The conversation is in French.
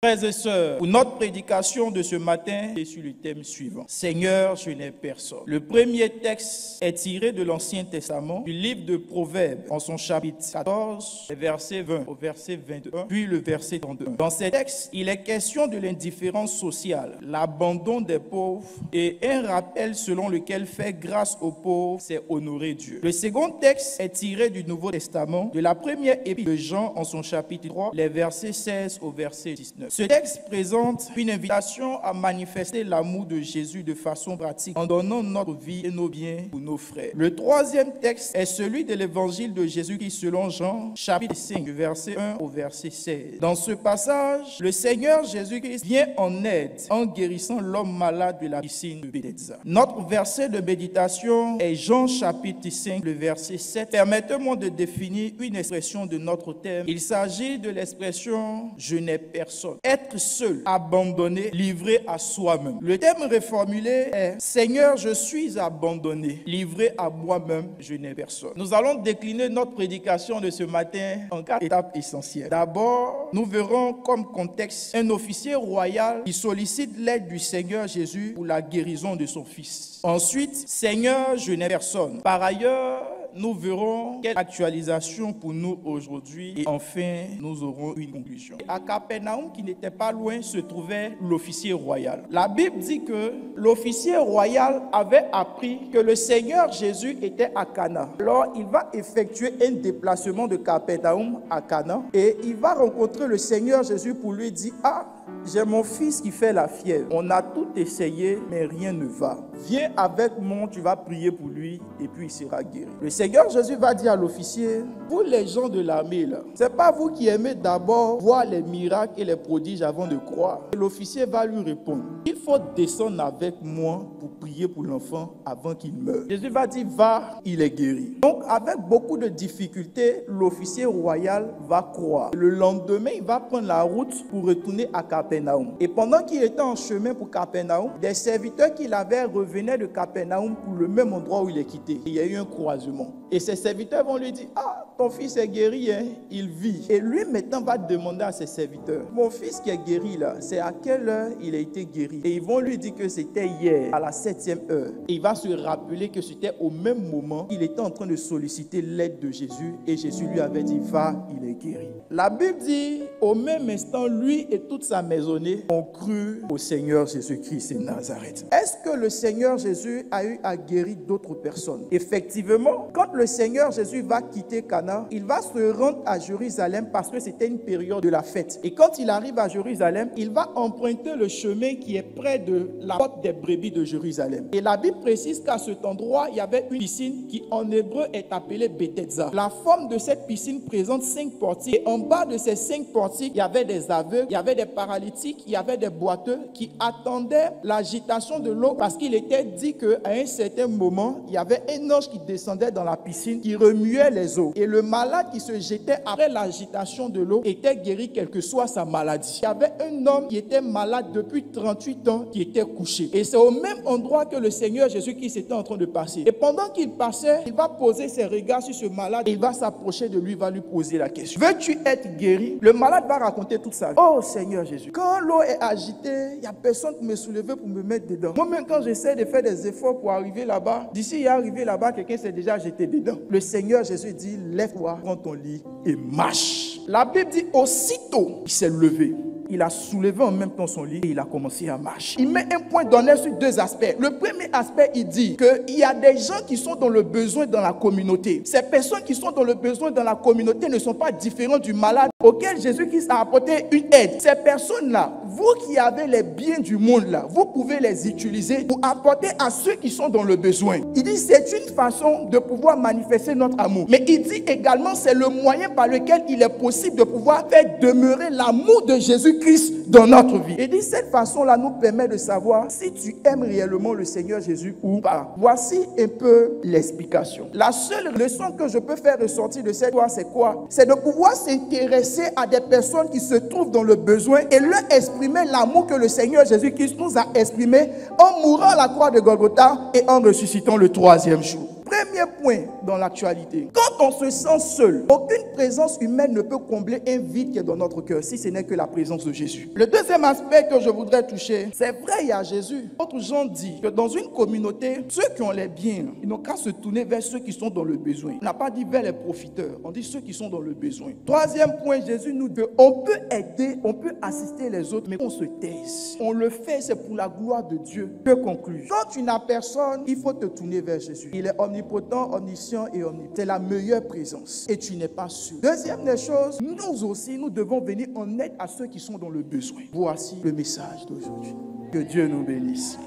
Frères et sœurs, pour notre prédication de ce matin est sur le thème suivant. Seigneur, je n'ai personne. Le premier texte est tiré de l'Ancien Testament, du livre de Proverbes, en son chapitre 14, verset 20 au verset 21, puis le verset 32. Dans ces textes, il est question de l'indifférence sociale, l'abandon des pauvres et un rappel selon lequel faire grâce aux pauvres, c'est honorer Dieu. Le second texte est tiré du Nouveau Testament, de la première épître de Jean en son chapitre 3, les versets 16 au verset 19. Ce texte présente une invitation à manifester l'amour de Jésus de façon pratique en donnant notre vie et nos biens pour nos frères. Le troisième texte est celui de l'évangile de Jésus-Christ selon Jean, chapitre 5, du verset 1 au verset 16. Dans ce passage, le Seigneur Jésus-Christ vient en aide en guérissant l'homme malade de la piscine de Bethesda. Notre verset de méditation est Jean chapitre 5, le verset 7. Permettez-moi de définir une expression de notre thème. Il s'agit de l'expression « je n'ai personne ». Être seul, abandonné, livré à soi-même. Le thème reformulé est « Seigneur, je suis abandonné, livré à moi-même, je n'ai personne ». Nous allons décliner notre prédication de ce matin en 4 étapes essentielles. D'abord, nous verrons comme contexte un officier royal qui sollicite l'aide du Seigneur Jésus pour la guérison de son fils. Ensuite, Seigneur, je n'ai personne. Par ailleurs, nous verrons quelle actualisation pour nous aujourd'hui et enfin nous aurons une conclusion. À Capernaum, qui n'était pas loin, se trouvait l'officier royal. La Bible dit que l'officier royal avait appris que le Seigneur Jésus était à Cana. Alors il va effectuer un déplacement de Capernaum à Cana et il va rencontrer le Seigneur Jésus pour lui dire « Ah, j'ai mon fils qui fait la fièvre. On a tout essayé, mais rien ne va. Viens avec moi, tu vas prier pour lui et puis il sera guéri. » Le Seigneur Jésus va dire à l'officier, vous les gens de l'armée là, c'est pas vous qui aimez d'abord voir les miracles et les prodiges avant de croire. Et l'officier va lui répondre, il faut descendre avec moi pour prier pour l'enfant avant qu'il meure. Jésus va dire, va, il est guéri. Donc avec beaucoup de difficultés, l'officier royal va croire. Le lendemain, il va prendre la route pour retourner à Capernaum. Et pendant qu'il était en chemin pour Capernaum, des serviteurs qu'il avait revenaient de Capernaum pour le même endroit où il est quitté. Et il y a eu un croisement. Et ses serviteurs vont lui dire, ah, ton fils est guéri, hein? Il vit. Et lui maintenant va demander à ses serviteurs, mon fils qui est guéri là, c'est à quelle heure il a été guéri? Et ils vont lui dire que c'était hier, à la 7e heure. Et il va se rappeler que c'était au même moment qu'il était en train de solliciter l'aide de Jésus. Et Jésus lui avait dit, va, il est guéri. La Bible dit, au même instant, lui et toute sa maisonnée ont cru au Seigneur Jésus-Christ de Nazareth. Est-ce que le Seigneur Jésus a eu à guérir d'autres personnes? Effectivement, quand le Seigneur Jésus va quitter Cana, il va se rendre à Jérusalem parce que c'était une période de la fête. Et quand il arrive à Jérusalem, il va emprunter le chemin qui est près de la porte des brebis de Jérusalem. Et la Bible précise qu'à cet endroit, il y avait une piscine qui en hébreu est appelée Bethesda. La forme de cette piscine présente 5 portiques. Et en bas de ces 5 portiques, il y avait des aveugles, il y avait des paralytiques, il y avait des boiteux qui attendaient l'agitation de l'eau parce qu'il était dit qu'à un certain moment, il y avait un ange qui descendait dans la piscine qui remuait les eaux. Et le malade qui se jetait après l'agitation de l'eau était guéri quelle que soit sa maladie. Il y avait un homme qui était malade depuis 38 ans qui était couché. Et c'est au même endroit que le Seigneur Jésus-Christ était en train de passer. Et pendant qu'il passait, il va poser ses regards sur ce malade et il va s'approcher de lui, il va lui poser la question. Veux-tu être guéri? Le malade va raconter toute sa vie. Oh Seigneur Jésus, quand l'eau est agitée, il n'y a personne pour me soulever pour me mettre dedans. Moi-même quand j'essaie de faire des efforts pour arriver là-bas, d'ici à arriver là-bas, quelqu'un s'est déjà jeté dedans. Le Seigneur Jésus dit, lève-toi, prends ton lit et marche. La Bible dit, aussitôt, il s'est levé. Il a soulevé en même temps son lit et il a commencé à marcher. Il met un point d'honneur sur 2 aspects. Le premier aspect, il dit qu'il y a des gens qui sont dans le besoin dans la communauté. Ces personnes qui sont dans le besoin dans la communauté ne sont pas différentes du malade auquel Jésus-Christ a apporté une aide. Ces personnes-là, vous qui avez les biens du monde là, vous pouvez les utiliser pour apporter à ceux qui sont dans le besoin. Il dit c'est une façon de pouvoir manifester notre amour. Mais il dit également c'est le moyen par lequel il est possible de pouvoir faire demeurer l'amour de Jésus-Christ dans notre vie. Il dit cette façon-là nous permet de savoir si tu aimes réellement le Seigneur Jésus ou pas. Voici un peu l'explication. La seule leçon que je peux faire ressortir de cette histoire, c'est quoi? C'est de pouvoir s'intéresser à des personnes qui se trouvent dans le besoin et leur exprimer l'amour que le Seigneur Jésus-Christ nous a exprimé en mourant à la croix de Golgotha et en ressuscitant le 3e jour. Premier point dans l'actualité. Quand on se sent seul, aucune présence humaine ne peut combler un vide qui est dans notre cœur, si ce n'est que la présence de Jésus. Le deuxième aspect que je voudrais toucher, c'est vrai, il y a Jésus. D'autres gens disent que dans une communauté, ceux qui ont les biens, ils n'ont qu'à se tourner vers ceux qui sont dans le besoin. On n'a pas dit vers les profiteurs, on dit ceux qui sont dans le besoin. Troisième point, Jésus nous dit qu'on peut aider, on peut assister les autres, mais on se taise. On le fait, c'est pour la gloire de Dieu. Que conclure? Quand tu n'as personne, il faut te tourner vers Jésus. Il est omnipotent, omniscient et omnipotent. C'est la meilleure présence. Et tu n'es pas sûr. Deuxième des choses, nous aussi, nous devons venir en aide à ceux qui sont dans le besoin. Voici le message d'aujourd'hui. Que Dieu nous bénisse.